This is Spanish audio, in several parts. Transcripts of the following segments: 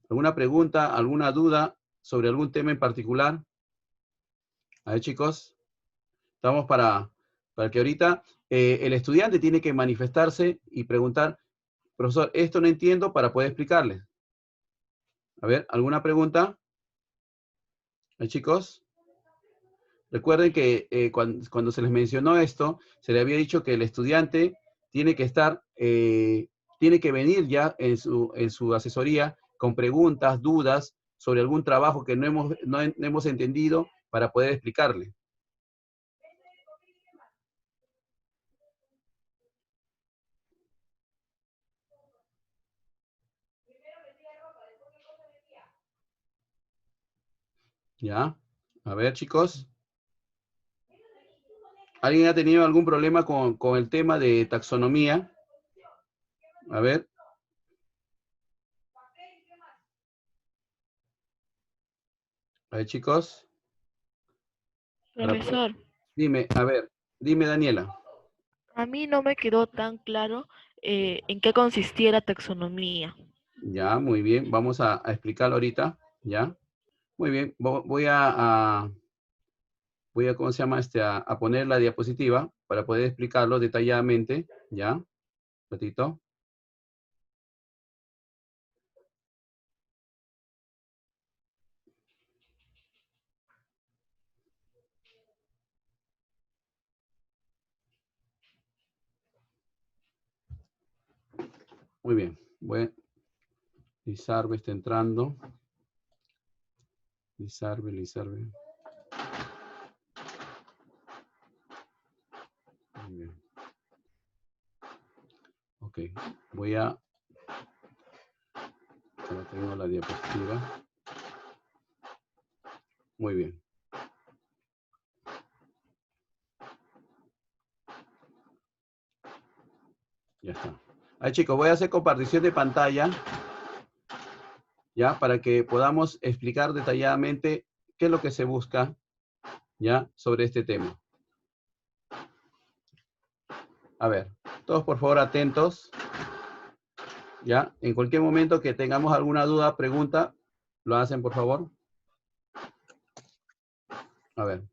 ¿Alguna pregunta, alguna duda sobre algún tema en particular? A ver, chicos, estamos para que ahorita el estudiante tiene que manifestarse y preguntar, profesor, esto no entiendo para poder explicarles. A ver, ¿alguna pregunta? A ver, chicos. Recuerden que cuando se les mencionó esto, se le había dicho que el estudiante tiene que estar, tiene que venir ya en su asesoría con preguntas, dudas sobre algún trabajo que no hemos entendido para poder explicarle. ¿Ya? A ver, chicos. ¿Alguien ha tenido algún problema con el tema de taxonomía? A ver. A ver, chicos. Profesor, Dime, a ver, dime, Daniela. a mí no me quedó tan claro en qué consistía la taxonomía. Ya, muy bien. Vamos a explicarlo ahorita. ¿Ya? Muy bien. Voy a, ¿cómo se llama? A poner la diapositiva para poder explicarlo detalladamente. ¿Ya? Un ratito. Muy bien. Lizarbe está entrando. Lizarbe. Muy bien. Ok. Ahora tengo la diapositiva. Muy bien. Ya está. Ahí, chicos, voy a hacer compartición de pantalla, ¿ya? Para que podamos explicar detalladamente qué es lo que se busca, ¿ya? Sobre este tema. A ver, todos por favor atentos, ¿ya? En cualquier momento que tengamos alguna duda, pregunta, lo hacen, por favor. A ver.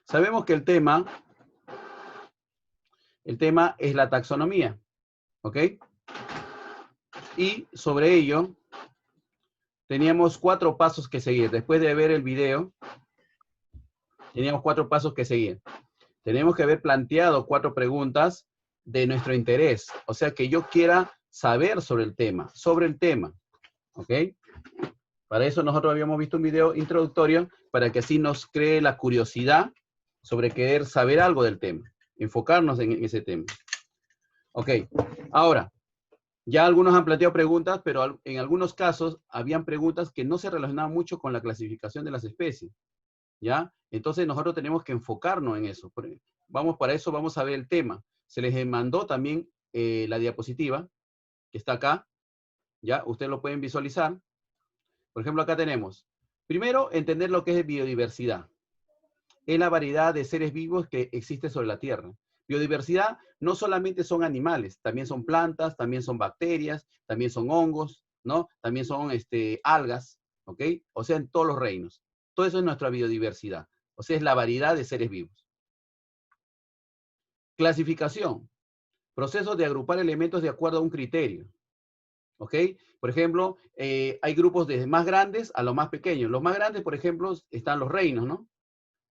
Sabemos que el tema es la taxonomía, ¿ok? Y sobre ello, teníamos 4 pasos que seguir. Después de ver el video, teníamos 4 pasos que seguir. Tenemos que haber planteado 4 preguntas de nuestro interés. O sea, que yo quiera saber sobre el tema, ¿ok? Para eso nosotros habíamos visto un video introductorio para que así nos cree la curiosidad sobre querer saber algo del tema, enfocarnos en ese tema. Ok, ahora, ya algunos han planteado preguntas, pero en algunos casos habían preguntas que no se relacionaban mucho con la clasificación de las especies, ¿ya? Entonces nosotros tenemos que enfocarnos en eso. Para eso vamos a ver el tema. Se les mandó también la diapositiva, que está acá, ¿ya? Ustedes lo pueden visualizar. Por ejemplo, acá tenemos, primero, entender lo que es biodiversidad. Es la variedad de seres vivos que existe sobre la Tierra. Biodiversidad no solamente son animales, también son plantas, también son bacterias, también son hongos, ¿no? También son algas, ¿ok? O sea, en todos los reinos. Todo eso es nuestra biodiversidad. O sea, es la variedad de seres vivos. Clasificación. Proceso de agrupar elementos de acuerdo a un criterio. ¿Ok? Por ejemplo, hay grupos desde más grandes a los más pequeños. Los más grandes, por ejemplo, están los reinos, ¿no?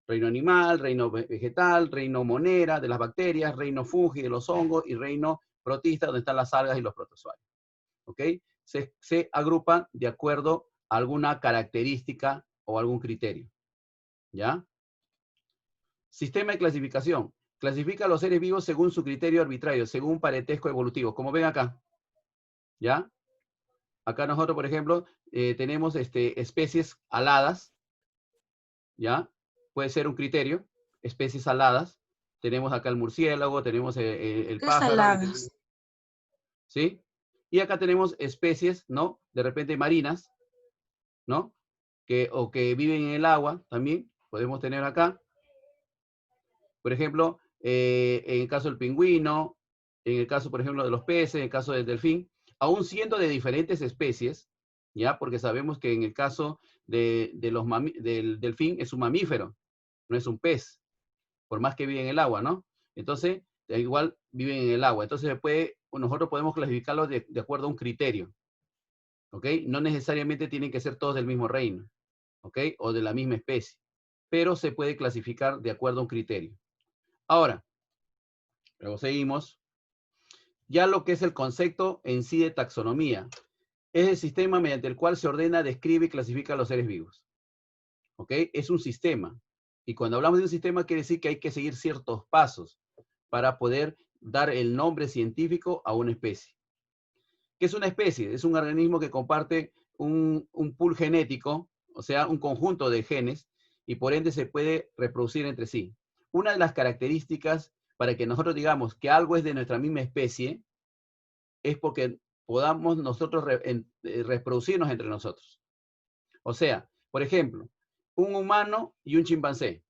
Reino animal, reino vegetal, reino monera de las bacterias, reino fungi de los hongos y reino protista donde están las algas y los protozoarios. ¿Ok? Se agrupan de acuerdo a alguna característica o algún criterio. ¿Ya? Sistema de clasificación. Clasifica a los seres vivos según su criterio arbitrario, según parentesco evolutivo. Como ven acá. ¿Ya? Acá nosotros, por ejemplo, tenemos especies aladas. ¿Ya? Puede ser un criterio. Especies aladas. Tenemos acá el murciélago, tenemos el ¿Qué pájaro. saladas? ¿Sí? Y acá tenemos especies, ¿no? De repente marinas, ¿no? O que viven en el agua también. Podemos tener acá. Por ejemplo, en el caso del pingüino, en el caso, por ejemplo, de los peces, en el caso del delfín, aún siendo de diferentes especies, ¿ya? Porque sabemos que en el caso del delfín es un mamífero, no es un pez, por más que vive en el agua, ¿no? Entonces, igual viven en el agua. Entonces, nosotros podemos clasificarlos de acuerdo a un criterio, ¿ok? No necesariamente tienen que ser todos del mismo reino, ¿ok? O de la misma especie, pero se puede clasificar de acuerdo a un criterio. Ahora, luego seguimos. Ya lo que es el concepto en sí de taxonomía. Es el sistema mediante el cual se ordena, describe y clasifica a los seres vivos. ¿Ok? Es un sistema. Y cuando hablamos de un sistema, quiere decir que hay que seguir ciertos pasos para poder dar el nombre científico a una especie. ¿Qué es una especie? Es un organismo que comparte un pool genético, o sea, un conjunto de genes, y por ende se puede reproducir entre sí. Una de las características para que nosotros digamos que algo es de nuestra misma especie es porque podamos nosotros reproducirnos entre nosotros. O sea, por ejemplo, un humano y un chimpancé.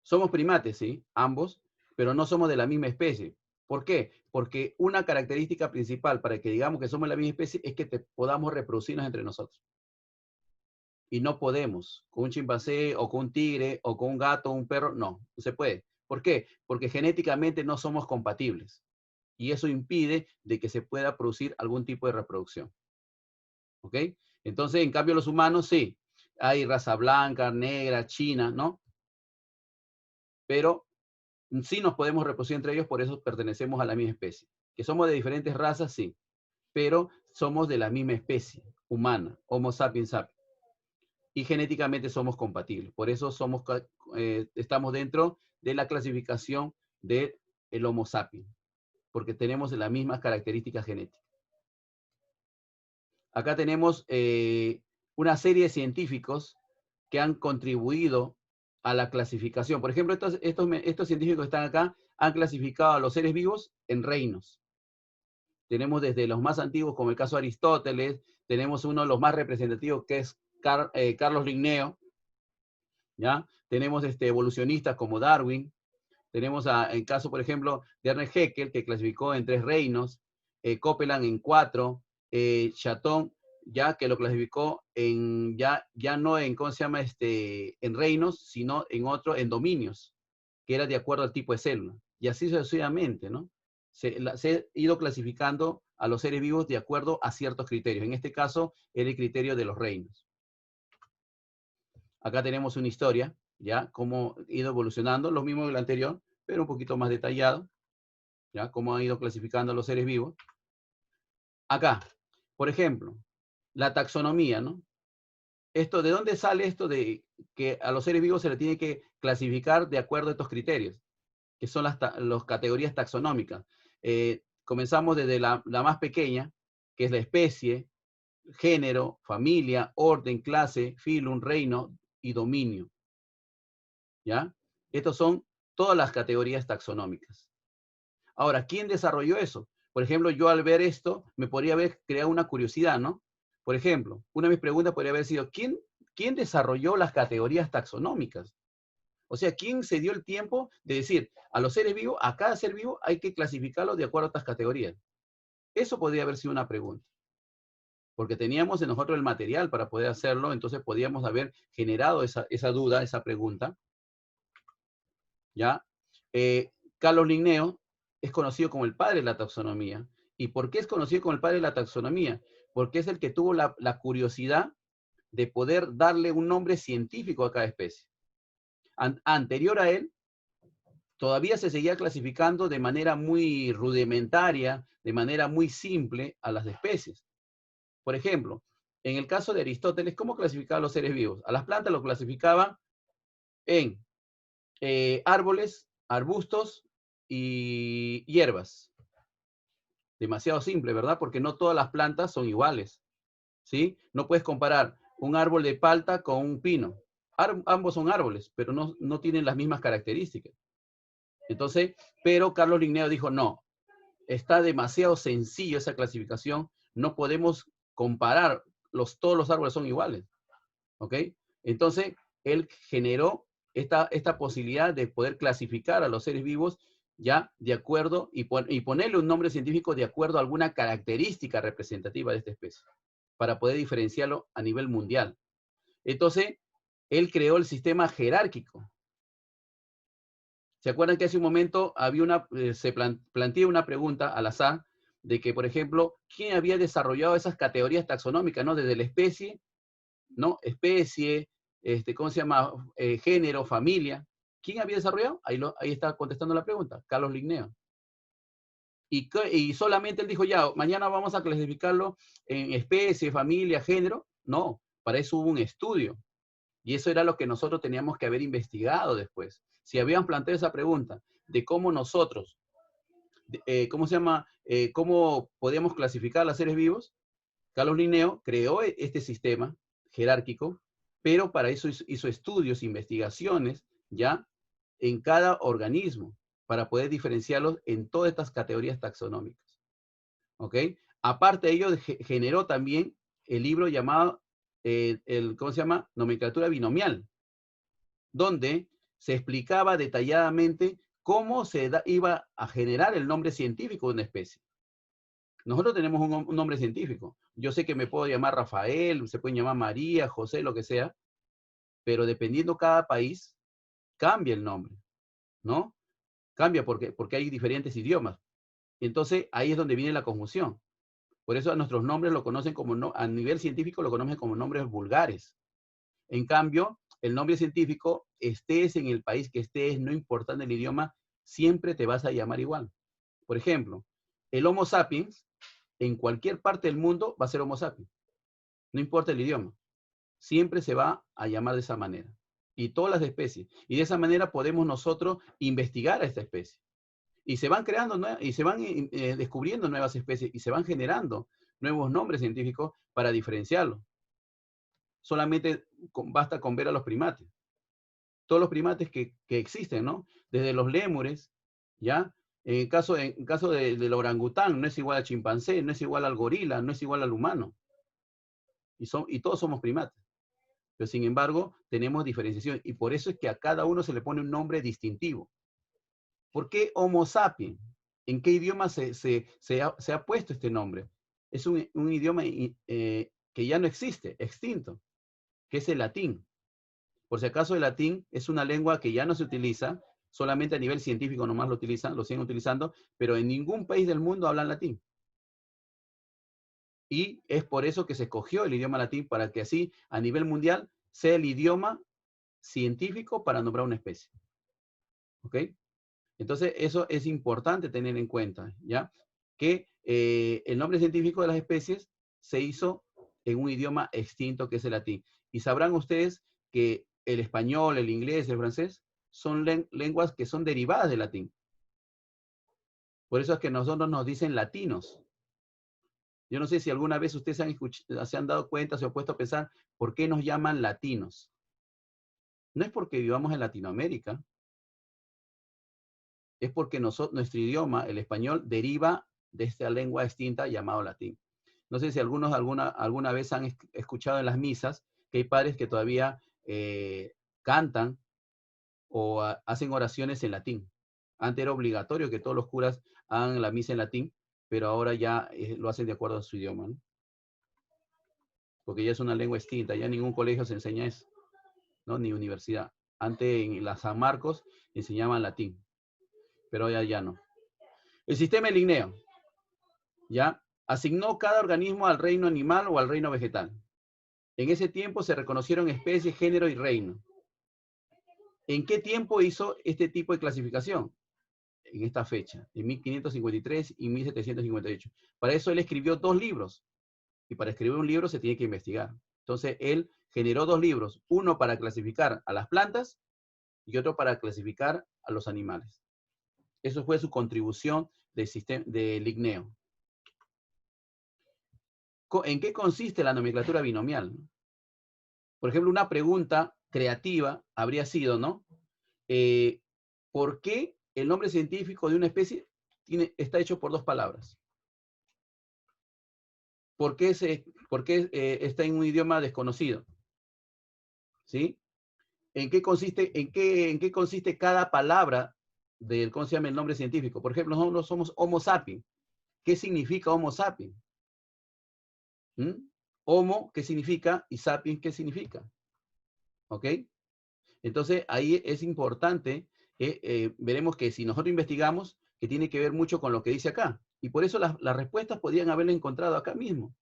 Somos primates, ¿sí? Ambos, pero no somos de la misma especie. ¿Por qué? Porque una característica principal para que digamos que somos de la misma especie es que podamos reproducirnos entre nosotros. Y no podemos con un chimpancé o con un tigre o con un gato o un perro, no se puede. ¿Por qué? Porque genéticamente no somos compatibles. Y eso impide de que se pueda producir algún tipo de reproducción. ¿Ok? Entonces, en cambio, los humanos sí. Hay raza blanca, negra, china, ¿no? Pero sí nos podemos reproducir entre ellos, por eso pertenecemos a la misma especie. Que somos de diferentes razas, sí. Pero somos de la misma especie humana, Homo sapiens sapiens. Y genéticamente somos compatibles. Por eso estamos dentro de la clasificación del Homo sapiens. Porque tenemos las mismas características genéticas. Acá tenemos una serie de científicos que han contribuido a la clasificación. Por ejemplo, estos científicos que están acá han clasificado a los seres vivos en reinos. Tenemos desde los más antiguos, como el caso de Aristóteles, tenemos uno de los más representativos que es Carlos Linneo, ¿ya? Tenemos evolucionistas como Darwin, tenemos el caso, por ejemplo, de Ernest Haeckel, que clasificó en 3 reinos, Copeland en 4, Chatón, ya que lo clasificó ya no en, ¿cómo se llama? En reinos, sino en dominios, que era de acuerdo al tipo de célula. Y así sucesivamente, ¿no? Se ha ido clasificando a los seres vivos de acuerdo a ciertos criterios. En este caso, era el criterio de los reinos. Acá tenemos una historia, ¿ya? Cómo ha ido evolucionando, lo mismo que el anterior, pero un poquito más detallado, ¿ya? Cómo han ido clasificando a los seres vivos. Acá, por ejemplo, la taxonomía, ¿no? ¿De dónde sale esto de que a los seres vivos se le tiene que clasificar de acuerdo a estos criterios? Que son las categorías taxonómicas. Comenzamos desde la más pequeña, que es la especie, género, familia, orden, clase, filum, reino y dominio. ¿Ya? Estos son todas las categorías taxonómicas. Ahora, ¿quién desarrolló eso? Por ejemplo, yo al ver esto, me podría haber creado una curiosidad, ¿no? Por ejemplo, una de mis preguntas podría haber sido, ¿quién desarrolló las categorías taxonómicas? O sea, ¿quién se dio el tiempo de decir, a los seres vivos, a cada ser vivo hay que clasificarlo de acuerdo a estas categorías? Eso podría haber sido una pregunta. Porque teníamos en nosotros el material para poder hacerlo, entonces podíamos haber generado esa duda, esa pregunta. ¿Ya? Carlos Linneo es conocido como el padre de la taxonomía. ¿Y por qué es conocido como el padre de la taxonomía? Porque es el que tuvo la curiosidad de poder darle un nombre científico a cada especie. Anterior a él, todavía se seguía clasificando de manera muy rudimentaria, de manera muy simple a las especies. Por ejemplo, en el caso de Aristóteles, ¿cómo clasificaba a los seres vivos? A las plantas lo clasificaba en árboles, arbustos y hierbas. Demasiado simple, ¿verdad? Porque no todas las plantas son iguales, ¿sí? No puedes comparar un árbol de palta con un pino. Ambos son árboles, pero no tienen las mismas características. Entonces, pero Carlos Linneo dijo, no, está demasiado sencillo esa clasificación, no podemos comparar, todos los árboles son iguales, ¿ok? Entonces, él generó esta posibilidad de poder clasificar a los seres vivos ya de acuerdo y ponerle un nombre científico de acuerdo a alguna característica representativa de esta especie. para poder diferenciarlo a nivel mundial. Entonces, él creó el sistema jerárquico. ¿Se acuerdan que hace un momento se planteó una pregunta al azar de que, por ejemplo, ¿quién había desarrollado esas categorías taxonómicas, ¿no? Desde la especie, ¿no? Especie, ¿cómo se llama? Género, familia. ¿Quién había desarrollado? Ahí está contestando la pregunta, Carlos Linneo. Y solamente él dijo, ya, mañana vamos a clasificarlo en especie, familia, género. No, para eso hubo un estudio. Y eso era lo que nosotros teníamos que haber investigado después. Si habían planteado esa pregunta de cómo nosotros, ¿cómo se llama? ¿Cómo podíamos clasificar a los seres vivos? Carlos Linneo creó este sistema jerárquico, pero para eso hizo estudios, investigaciones, ¿ya? En cada organismo, para poder diferenciarlos en todas estas categorías taxonómicas. ¿Ok? Aparte de ello, generó también el libro llamado, ¿cómo se llama? Nomenclatura binomial, donde se explicaba detalladamente cómo iba a generar el nombre científico de una especie. Nosotros tenemos un nombre científico. Yo sé que me puedo llamar Rafael, se pueden llamar María, José, lo que sea, pero dependiendo cada país, cambia el nombre, ¿no? Cambia porque hay diferentes idiomas. Entonces, ahí es donde viene la confusión. Por eso a nuestros nombres lo conocen como, a nivel científico lo conocen como nombres vulgares. En cambio, el nombre científico, estés en el país que estés, no importando el idioma, siempre te vas a llamar igual. Por ejemplo, el Homo sapiens, en cualquier parte del mundo, va a ser Homo sapiens. No importa el idioma. Siempre se va a llamar de esa manera. Y todas las especies. Y de esa manera podemos nosotros investigar a esta especie. Y se van creando, y se van descubriendo nuevas especies y se van generando nuevos nombres científicos para diferenciarlos. Solamente basta con ver a los primates. Todos los primates que existen, ¿no? Desde los lémures, ¿ya? En el caso del orangután, no es igual al chimpancé, no es igual al gorila, no es igual al humano. Y todos somos primates. Pero sin embargo, tenemos diferenciación. Y por eso es que a cada uno se le pone un nombre distintivo. ¿Por qué Homo sapiens? ¿En qué idioma se ha puesto este nombre? Es un idioma que ya no existe, extinto, que es el latín. Por si acaso el latín es una lengua que ya no se utiliza, solamente a nivel científico nomás lo siguen utilizando, pero en ningún país del mundo hablan latín. Y es por eso que se escogió el idioma latín, para que así, a nivel mundial, sea el idioma científico para nombrar una especie. ¿Ok? Entonces, eso es importante tener en cuenta, ¿ya? Que el nombre científico de las especies se hizo en un idioma extinto que es el latín. Y sabrán ustedes que el español, el inglés, el francés son lenguas que son derivadas del latín. Por eso es que nosotros nos dicen latinos. Yo no sé si alguna vez ustedes se han dado cuenta, se han puesto a pensar, ¿por qué nos llaman latinos? No es porque vivamos en Latinoamérica, es porque nuestro idioma, el español, deriva de esta lengua extinta llamado latín. No sé si alguna vez han escuchado en las misas que hay padres que todavía cantan o hacen oraciones en latín. Antes era obligatorio que todos los curas hagan la misa en latín, pero ahora ya lo hacen de acuerdo a su idioma, ¿no? Porque ya es una lengua extinta, ya en ningún colegio se enseña eso, ¿no? Ni universidad. Antes en la San Marcos enseñaban latín, pero ya no. El sistema Linneo, ¿ya? Asignó cada organismo al reino animal o al reino vegetal. En ese tiempo se reconocieron especies, género y reino. ¿En qué tiempo hizo este tipo de clasificación? En esta fecha, en 1553 y 1758. Para eso él escribió 2 libros. Y para escribir un libro se tiene que investigar. Entonces él generó 2 libros. Uno para clasificar a las plantas y otro para clasificar a los animales. Eso fue su contribución de Linneo. ¿En qué consiste la nomenclatura binomial? Por ejemplo, una pregunta creativa habría sido, ¿no? ¿Por qué el nombre científico de una especie está hecho por 2 palabras? ¿Por qué está en un idioma desconocido? ¿Sí? ¿En qué consiste cada palabra del, ¿cómo se llama el nombre científico? Por ejemplo, nosotros somos Homo sapiens. ¿Qué significa Homo sapiens? ¿Mm? Homo, ¿qué significa? Y sapiens, ¿qué significa? ¿Ok? Entonces, ahí es importante, veremos que si nosotros investigamos, que tiene que ver mucho con lo que dice acá. Y por eso las respuestas podrían haberlo encontrado acá mismo.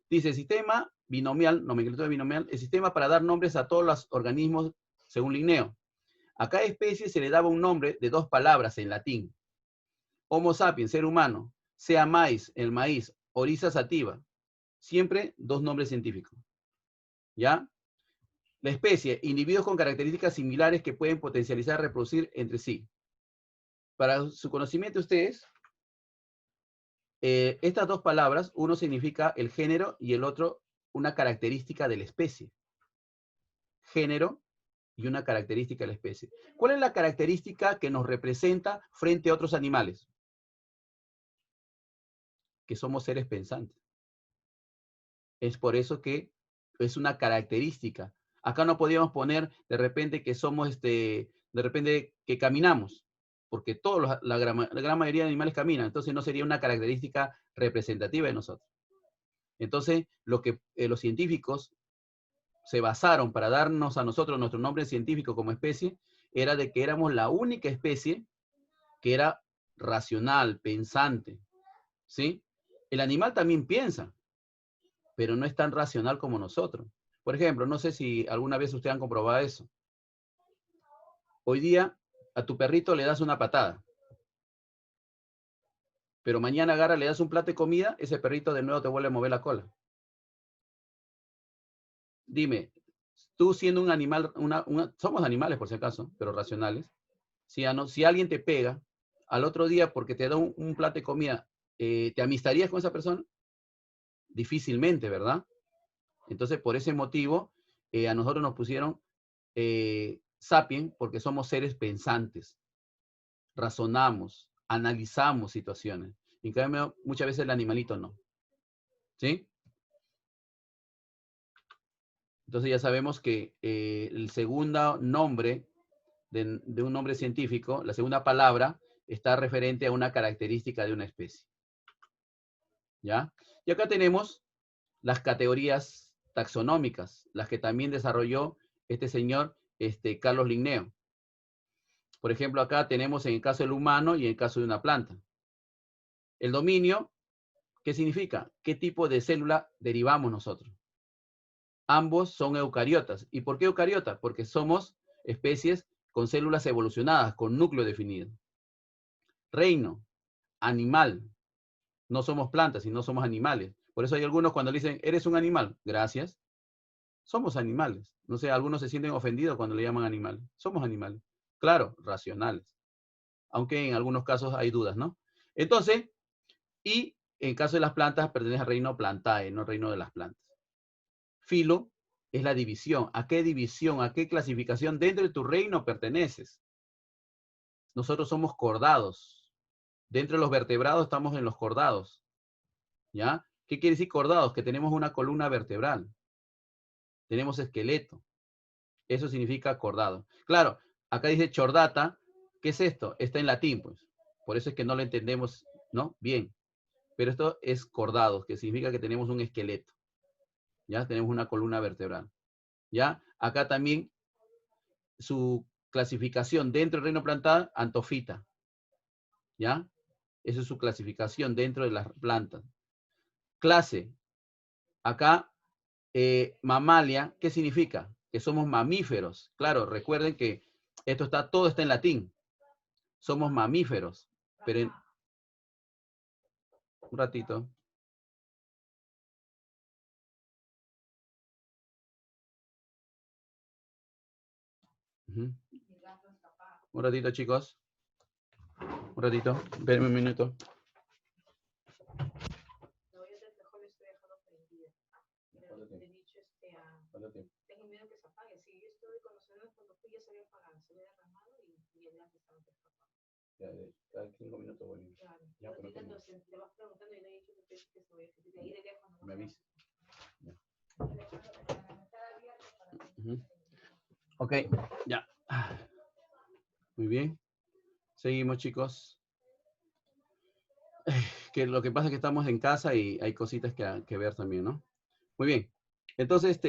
Dice, sistema binomial, nomenclatura binomial, el sistema para dar nombres a todos los organismos según Linneo. A cada especie se le daba un nombre de 2 palabras en latín. Homo sapiens, ser humano. Sea maíz, el maíz. Oryza sativa. Siempre 2 nombres científicos. ¿Ya? La especie, individuos con características similares que pueden potencializar, reproducir entre sí. Para su conocimiento ustedes, estas 2 palabras, uno significa el género y el otro una característica de la especie. Género y una característica de la especie. ¿Cuál es la característica que nos representa frente a otros animales? Que somos seres pensantes. Es por eso que es una característica. Acá no podíamos poner de repente que somos, de repente que caminamos, porque todos la gran mayoría de animales caminan, entonces no sería una característica representativa de nosotros. Entonces, lo que los científicos se basaron para darnos a nosotros nuestro nombre científico como especie, era de que éramos la única especie que era racional, pensante, ¿sí? El animal también piensa, pero no es tan racional como nosotros. Por ejemplo, no sé si alguna vez ustedes han comprobado eso. Hoy día a tu perrito le das una patada, pero mañana agarra, le das un plato de comida, ese perrito de nuevo te vuelve a mover la cola. Dime, tú siendo un animal, somos animales por si acaso, pero racionales. Si alguien te pega, al otro día porque te da un plato de comida, ¿te amistarías con esa persona? Difícilmente, ¿verdad? Entonces, por ese motivo, a nosotros nos pusieron sapien porque somos seres pensantes. Razonamos, analizamos situaciones. En cambio, muchas veces el animalito no. ¿Sí? Entonces ya sabemos que el segundo nombre de un nombre científico, la segunda palabra, está referente a una característica de una especie. ¿Ya? Y acá tenemos las categorías taxonómicas, las que también desarrolló este señor Carlos Linneo. Por ejemplo, acá tenemos en el caso del humano y en el caso de una planta. El dominio, ¿qué significa? ¿Qué tipo de célula derivamos nosotros? Ambos son eucariotas. ¿Y por qué eucariotas? Porque somos especies con células evolucionadas, con núcleo definido. Reino, animal. No somos plantas, sino somos animales. Por eso hay algunos cuando dicen, eres un animal. Gracias. Somos animales. No sé, algunos se sienten ofendidos cuando le llaman animal. Somos animales. Claro, racionales. Aunque en algunos casos hay dudas, ¿no? Entonces, y en caso de las plantas, pertenece al reino Plantae, no al reino de las plantas. Filo es la división. ¿A qué división, a qué clasificación dentro de tu reino perteneces? Nosotros somos cordados. Dentro de los vertebrados estamos en los cordados. ¿Ya? ¿Qué quiere decir cordados? Que tenemos una columna vertebral. Tenemos esqueleto. Eso significa cordado. Claro, acá dice chordata. ¿Qué es esto? Está en latín, pues. Por eso es que no lo entendemos, ¿no? Bien. Pero esto es cordados, que significa que tenemos un esqueleto. ¿Ya? Tenemos una columna vertebral. ¿Ya? Acá también su clasificación dentro del reino plantar, antofita. ¿Ya? Esa es su clasificación dentro de las plantas. Clase. Acá, mamalia, ¿qué significa? Que somos mamíferos. Claro, recuerden que todo está en latín. Somos mamíferos. Pero un ratito. Un ratito, chicos. Un ratito. Espérenme un minuto. Tengo miedo que se apague. Si yo estuve conociendo cuando fui, ya se había apagado, se había derramado y el gas estaba escapando. Ya, cada 5 minutos voy. Claro. Ya, pero entonces le vas preguntando y le he dicho que se voy a de ahí de lejos. Me avisa. Ok, ya. Muy bien. Seguimos, chicos. Que lo que pasa es que estamos en casa y hay cositas que ver también, ¿no? Muy bien. Entonces,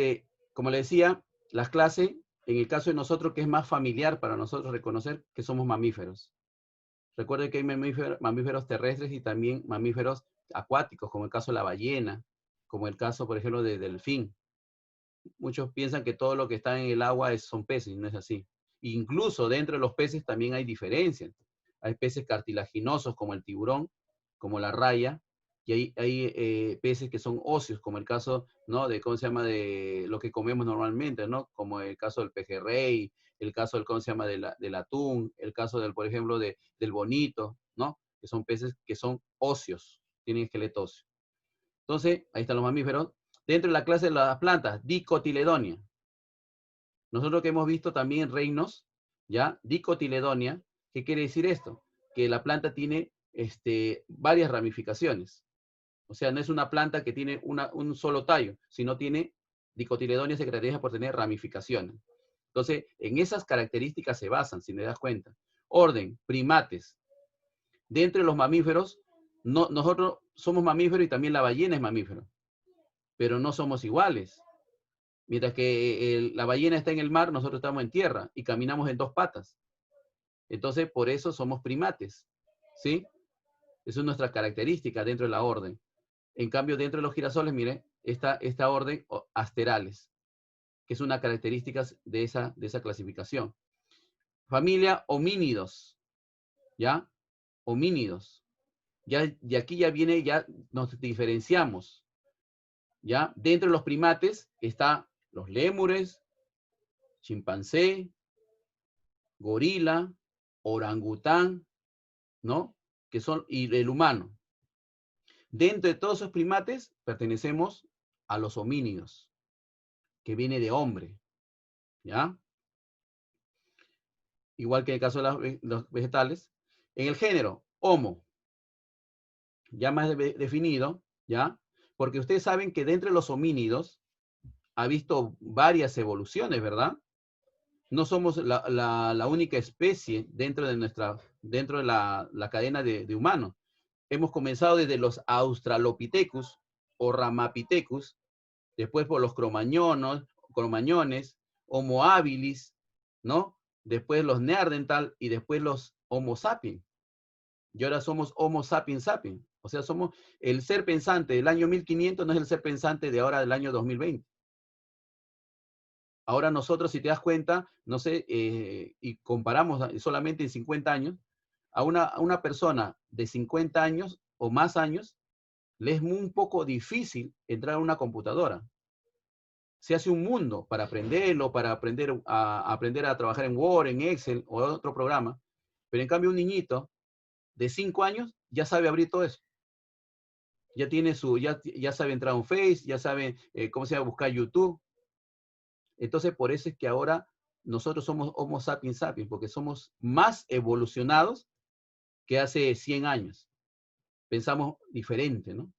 como le decía, las clases, en el caso de nosotros, que es más familiar para nosotros reconocer que somos mamíferos. Recuerden que hay mamíferos terrestres y también mamíferos acuáticos, como el caso de la ballena, como el caso, por ejemplo, del delfín. Muchos piensan que todo lo que está en el agua son peces, y no es así. Incluso dentro de los peces también hay diferencias. Hay peces cartilaginosos como el tiburón, como la raya, y hay peces que son óseos, como el caso, ¿no? De, ¿cómo se llama? De lo que comemos normalmente, ¿no? Como el caso del pejerrey, el caso del, ¿cómo se llama? Del atún, el caso del, por ejemplo, del bonito, ¿no? Que son peces que son óseos, tienen esqueleto óseo. Entonces, ahí están los mamíferos. Dentro de la clase de las plantas, Dicotiledonia. Nosotros que hemos visto también reinos, ¿ya? Dicotiledonia, ¿qué quiere decir esto? Que la planta tiene varias ramificaciones. O sea, no es una planta que tiene un solo tallo, sino tiene, Dicotiledonia se caracteriza por tener ramificaciones. Entonces, en esas características se basan, si me das cuenta. Orden, primates. Dentro de los mamíferos, nosotros somos mamíferos y también la ballena es mamífero, pero no somos iguales. Mientras que la ballena está en el mar, nosotros estamos en tierra y caminamos en dos patas. Entonces, por eso somos primates, ¿sí? Esa es nuestra característica dentro de la orden. En cambio, dentro de los girasoles, mire, esta orden, asterales, que es una característica de esa clasificación. Familia homínidos, ¿ya? Homínidos. Ya, de aquí ya viene, ya nos diferenciamos, ¿ya? Dentro de los primates está los lémures, chimpancé, gorila, orangután, ¿no? Que son, y el humano. Dentro de todos esos primates pertenecemos a los homínidos, que viene de hombre, ¿ya? Igual que en el caso de los vegetales. En el género, Homo, ya más definido, ¿ya? Porque ustedes saben que dentro de los homínidos ha visto varias evoluciones, ¿verdad? No somos la única especie dentro de la cadena de humanos. Hemos comenzado desde los Australopithecus o Ramapithecus, después por los cromañones, Homo habilis, ¿no? Después los Neandertal y después los Homo sapiens. Y ahora somos Homo sapiens sapiens. O sea, somos el ser pensante del año 1500, no es el ser pensante de ahora del año 2020. Ahora nosotros, si te das cuenta, no sé, y comparamos solamente en 50 años, a una persona de 50 años o más años, le es un poco difícil entrar a una computadora. Se hace un mundo para aprenderlo, para aprender a trabajar en Word, en Excel o otro programa. Pero en cambio un niñito de 5 años ya sabe abrir todo eso. Ya tiene ya sabe entrar a un Face, ya sabe cómo se va a buscar YouTube. Entonces, por eso es que ahora nosotros somos Homo sapiens sapiens, porque somos más evolucionados que hace 100 años. Pensamos diferente, ¿no?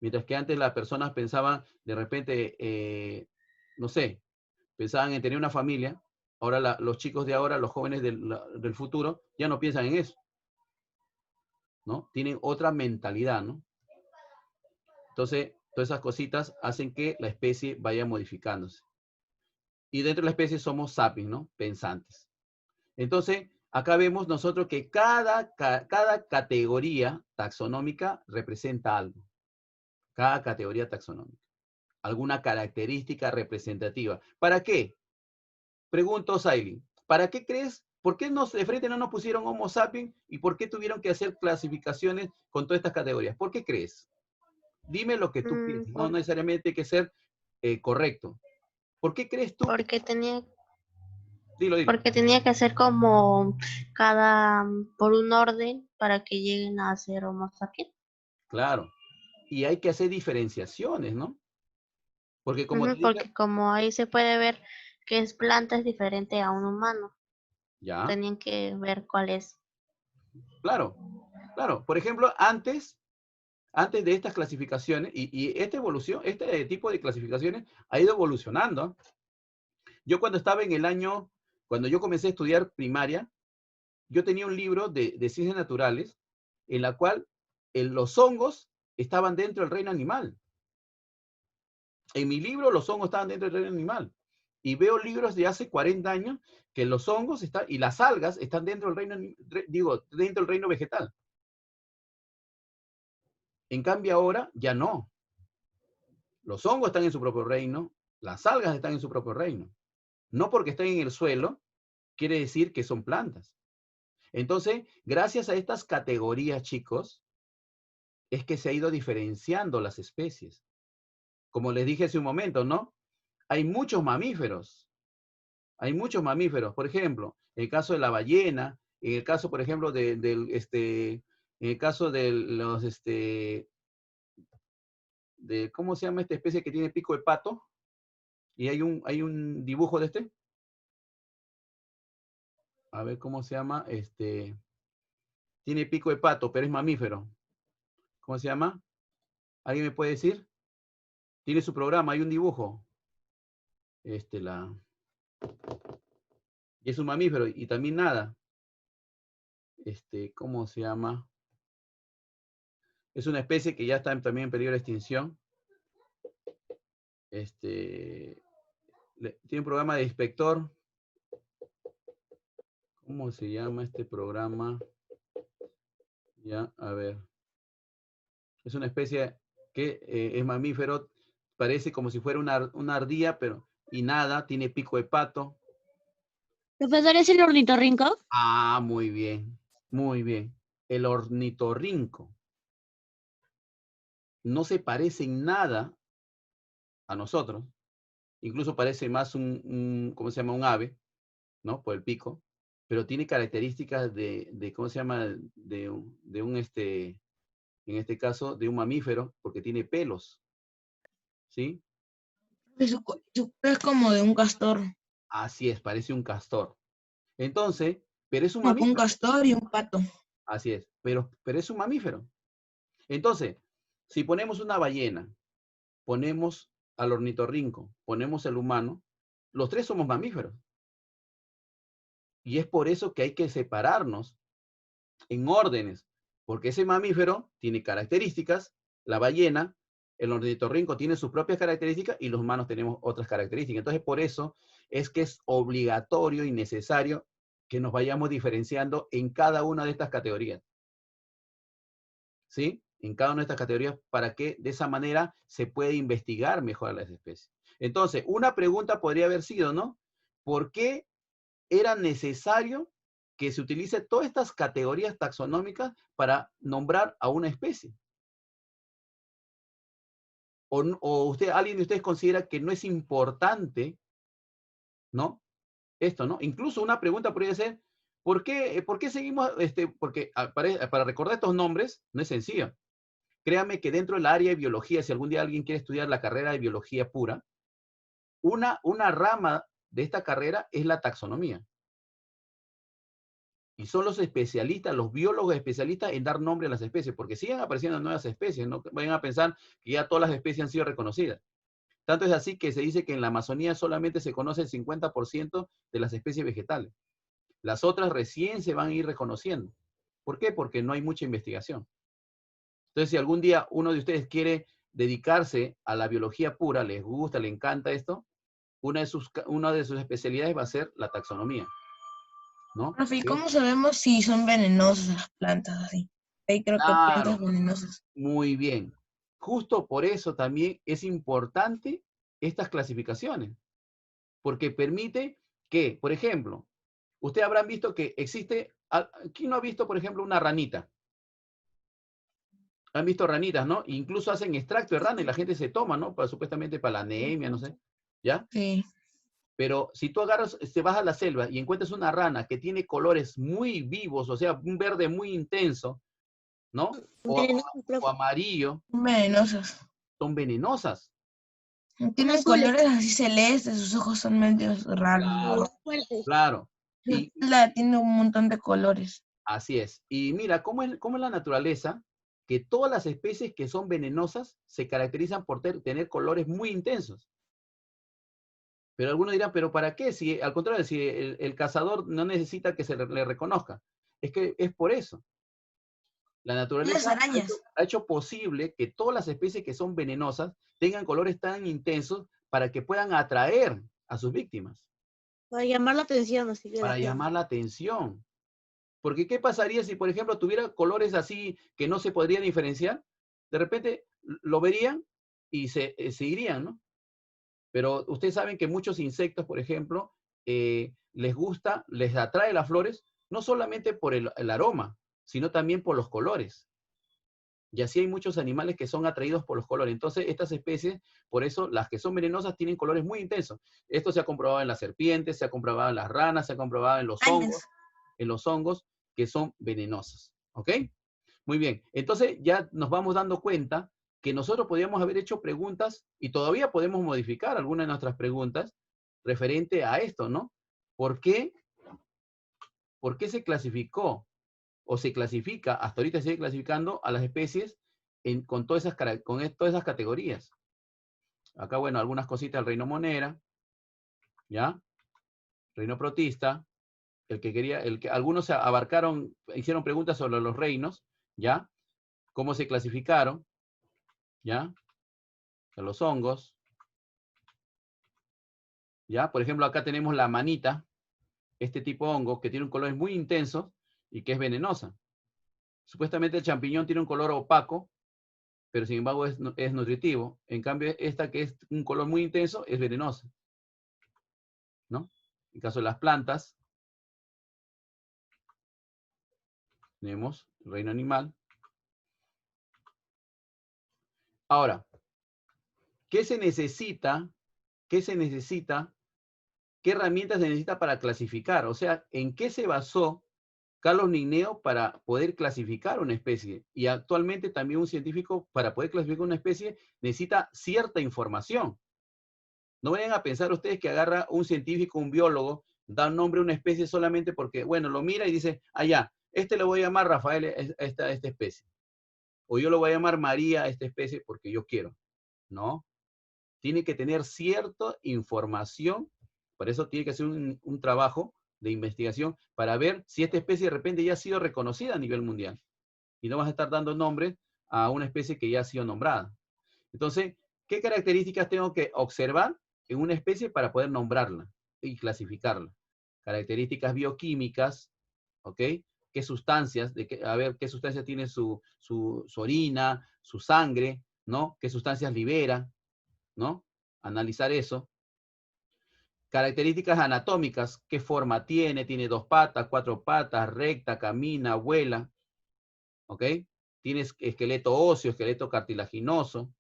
Mientras que antes las personas pensaban, de repente, no sé, pensaban en tener una familia. Ahora los chicos de ahora, los jóvenes del futuro, ya no piensan en eso, ¿no? Tienen otra mentalidad, ¿no? Entonces, todas esas cositas hacen que la especie vaya modificándose. Y dentro de la especie somos sapiens, ¿no? Pensantes. Entonces, acá vemos nosotros que cada categoría taxonómica representa algo. Cada categoría taxonómica. Alguna característica representativa. ¿Para qué? Pregunto, Sailin. ¿Para qué crees? ¿Por qué de frente no nos pusieron Homo sapiens y por qué tuvieron que hacer clasificaciones con todas estas categorías? ¿Por qué crees? Dime lo que tú piensas. No Por- necesariamente hay que ser correcto. ¿Por qué crees tú? porque tenía, Dilo, dilo. porque tenía que ser como cada, por un orden para que lleguen a ser Homo sapiens. Claro. Y hay que hacer diferenciaciones, ¿no? Porque como te Ujú, dije, porque como ahí se puede ver que es planta es diferente a un humano, ya, tenían que ver cuál es. claro, claro. Por ejemplo, antes de estas clasificaciones, y esta evolución, este tipo de clasificaciones ha ido evolucionando. Yo cuando yo comencé a estudiar primaria, yo tenía un libro de ciencias naturales en la cual los hongos estaban dentro del reino animal. En mi libro los hongos estaban dentro del reino animal. Y veo libros de hace 40 años que los hongos están, y las algas están dentro del reino, dentro del reino vegetal. En cambio ahora ya no. Los hongos están en su propio reino, las algas están en su propio reino. No porque estén en el suelo, quiere decir que son plantas. Entonces, gracias a estas categorías, chicos, es que se ha ido diferenciando las especies. Como les dije hace un momento, ¿no? Hay muchos mamíferos. Hay muchos mamíferos. Por ejemplo, en el caso de la ballena, en el caso, por ejemplo, en el caso de los, ¿cómo se llama esta especie que tiene pico de pato? Y hay un dibujo de este. A ver cómo se llama. Tiene pico de pato, pero es mamífero. ¿Cómo se llama? ¿Alguien me puede decir? Tiene su programa, hay un dibujo. Y es un mamífero y también nada. ¿Cómo se llama? Es una especie que ya está también en peligro de extinción. Tiene un programa de inspector. ¿Cómo se llama este programa? Ya, a ver. Es una especie que es mamífero, parece como si fuera una ardilla, pero y nada, tiene pico de pato. Profesor, ¿es el ornitorrinco? Ah, muy bien, muy bien. El ornitorrinco no se parece en nada a nosotros, incluso parece más ¿cómo se llama? Un ave, ¿no? Por el pico, pero tiene características ¿cómo se llama? En este caso, de un mamífero, porque tiene pelos, ¿sí? Su cuerpo es como de un castor. Así es, parece un castor. Entonces, pero es un Como un mamífero. castor y un pato. Así es, pero es un mamífero. Entonces, si ponemos una ballena, ponemos al ornitorrinco, ponemos el humano, los tres somos mamíferos. Y es por eso que hay que separarnos en órdenes, porque ese mamífero tiene características, la ballena, el ornitorrinco tiene sus propias características y los humanos tenemos otras características. Entonces, por eso es que es obligatorio y necesario que nos vayamos diferenciando en cada una de estas categorías. ¿Sí? En cada una de estas categorías para que de esa manera se pueda investigar mejor a las especies. Entonces, una pregunta podría haber sido, ¿no? ¿Por qué era necesario que se utilice todas estas categorías taxonómicas para nombrar a una especie? ¿O alguien de ustedes considera que no es importante, ¿no? Esto, ¿no? Incluso una pregunta podría ser, ¿por qué seguimos, porque para recordar estos nombres no es sencillo. Créame que dentro del área de biología, si algún día alguien quiere estudiar la carrera de biología pura, una rama de esta carrera es la taxonomía. Y son los especialistas, los biólogos especialistas en dar nombre a las especies, porque siguen apareciendo nuevas especies, no vayan a pensar que ya todas las especies han sido reconocidas. Tanto es así que se dice que en la Amazonía solamente se conoce el 50% de las especies vegetales. Las otras recién se van a ir reconociendo. ¿Por qué? Porque no hay mucha investigación. Entonces, si algún día uno de ustedes quiere dedicarse a la biología pura, les gusta, le encanta esto, una de sus especialidades va a ser la taxonomía, ¿no? Profe, ¿y cómo sabemos si son venenosas las plantas así? Ahí creo que plantas Claro, venenosas. muy bien. Justo por eso también es importante estas clasificaciones, porque permite que, por ejemplo, ustedes habrán visto que existe, ¿quién no ha visto, por ejemplo, una ranita? Han visto ranitas, ¿no? Incluso hacen extracto de rana y la gente se toma, ¿no? Supuestamente para la anemia, no sé, ¿ya? Sí. Pero si tú agarras, te vas a la selva y encuentras una rana que tiene colores muy vivos, o sea, un verde muy intenso, ¿no? O amarillo, Venenosas. son venenosas. Tienen colores así celestes, sus ojos son medio raros. Claro. Su Y espalda tiene un montón de colores. así es. Y mira, ¿cómo es la naturaleza? Que todas las especies que son venenosas se caracterizan por tener colores muy intensos. Pero algunos dirán, ¿pero para qué? Si, al contrario, si el cazador no necesita que se le reconozca. Es que es por eso. La Las naturaleza arañas. ha hecho posible que todas las especies que son venenosas tengan colores tan intensos para que puedan atraer a sus víctimas, Para llamar la atención, así de la para gente. llamar la atención. Porque ¿qué pasaría si, por ejemplo, tuviera colores así que no se podrían diferenciar? De repente lo verían y se irían, ¿no? Pero ustedes saben que muchos insectos, por ejemplo, les gusta, les atrae las flores, no solamente por el aroma, sino también por los colores. Y así hay muchos animales que son atraídos por los colores. Entonces, estas especies, por eso, las que son venenosas tienen colores muy intensos. Esto se ha comprobado en las serpientes, se ha comprobado en las ranas, se ha comprobado Arañas. en los hongos que son venenosos. ¿Ok? Muy bien. Entonces, ya nos vamos dando cuenta que nosotros podíamos haber hecho preguntas y todavía podemos modificar algunas de nuestras preguntas referente a esto, ¿no? ¿Por qué se clasificó o se clasifica, hasta ahorita se sigue clasificando a las especies con todas esas categorías? Acá, bueno, algunas cositas del reino monera, ¿ya? Reino protista, algunos abarcaron, hicieron preguntas sobre los reinos, ¿ya? ¿Cómo se clasificaron? ¿Ya? A los hongos, ¿ya? Por ejemplo, acá tenemos la manita, este tipo de hongo que tiene un color muy intenso y que es venenosa. Supuestamente el champiñón tiene un color opaco, pero sin embargo es nutritivo. En cambio, esta que es un color muy intenso es venenosa, ¿no? En el caso de las plantas, tenemos el reino animal. Ahora, ¿qué se necesita? ¿Qué se necesita? ¿Qué herramientas se necesita para clasificar? O sea, ¿en qué se basó Carlos Linneo para poder clasificar una especie? Y actualmente también un científico, para poder clasificar una especie, necesita cierta información. No vayan a pensar ustedes que agarra un científico, un biólogo, da un nombre a una especie solamente porque, bueno, lo mira y dice, ah, ya, este lo voy a llamar Rafael a esta especie. O yo lo voy a llamar María a esta especie porque yo quiero. No. Tiene que tener cierta información, por eso tiene que hacer un trabajo de investigación para ver si esta especie de repente ya ha sido reconocida a nivel mundial. Y no vas a estar dando nombre a una especie que ya ha sido nombrada. Entonces, ¿qué características tengo que observar en una especie para poder nombrarla y clasificarla? Características bioquímicas, ¿ok? ¿Qué sustancias? A ver, ¿qué sustancias tiene su orina, su sangre, ¿no? ¿Qué sustancias libera, ¿no? Analizar eso. Características anatómicas, ¿qué forma tiene? ¿Tiene 2 patas, 4 patas, recta, camina, vuela? ¿Ok? Tiene esqueleto óseo, esqueleto cartilaginoso,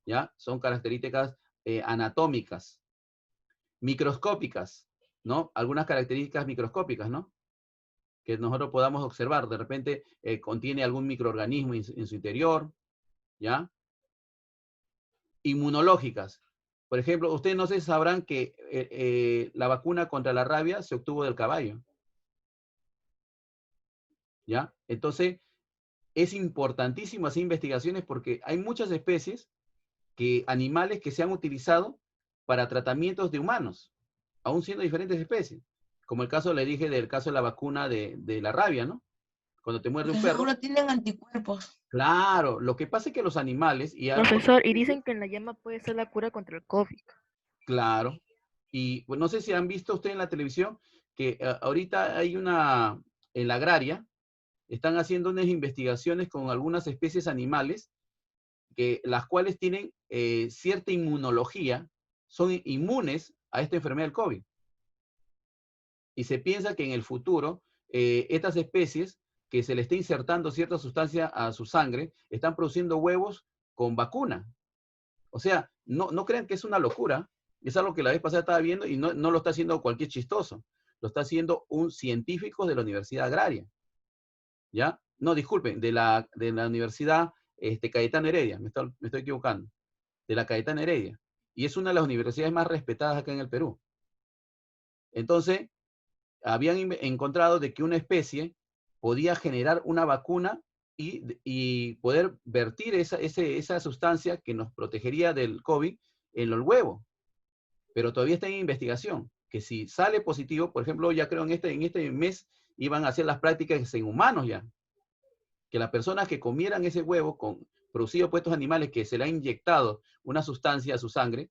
¿ya? Son características anatómicas. Microscópicas, ¿no? Algunas características microscópicas, ¿no? Que nosotros podamos observar. De repente contiene algún microorganismo en su interior, ¿ya? Inmunológicas. Por ejemplo, ustedes no sé si sabrán que la vacuna contra la rabia se obtuvo del caballo, ¿ya? Entonces, es importantísimo hacer investigaciones porque hay muchas especies animales que se han utilizado para tratamientos de humanos, aún siendo diferentes especies. Como el caso, le dije, del caso de la vacuna de la rabia, ¿no? Cuando te muerde Porque un perro. seguro tienen anticuerpos. Claro, lo que pasa es que los animales... Profesor, y dicen que en la llama puede ser la cura contra el COVID. Claro. Y pues, no sé si han visto ustedes en la televisión que ahorita hay en la agraria, están haciendo unas investigaciones con algunas especies animales las cuales tienen cierta inmunología, son inmunes a esta enfermedad del COVID. Y se piensa que en el futuro, estas especies que se le está insertando cierta sustancia a su sangre, están produciendo huevos con vacuna. O sea, no crean que es una locura. Es algo que la vez pasada estaba viendo y no lo está haciendo cualquier chistoso. Lo está haciendo un científico de la Universidad Agraria. ¿Ya? No, disculpen, de la Universidad Cayetano Heredia, me estoy equivocando. De la Cayetano Heredia. Y es una de las universidades más respetadas acá en el Perú. Entonces, habían encontrado de que una especie podía generar una vacuna y poder vertir esa sustancia que nos protegería del COVID en el huevo. Pero todavía está en investigación. Que si sale positivo, por ejemplo, ya creo en este mes iban a hacer las prácticas en humanos ya. que las personas que comieran ese huevo producido por estos animales que se le ha inyectado una sustancia a su sangre,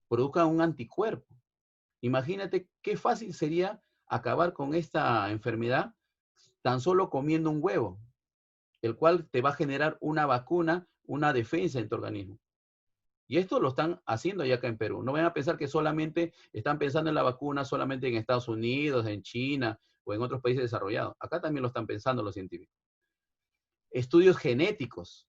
produzcan un anticuerpo. Imagínate qué fácil sería acabar con esta enfermedad tan solo comiendo un huevo, el cual te va a generar una vacuna, una defensa en tu organismo. Y esto lo están haciendo ya acá en Perú. No vayan a pensar que solamente están pensando en la vacuna solamente en Estados Unidos, en China o en otros países desarrollados. Acá también lo están pensando los científicos. Estudios genéticos.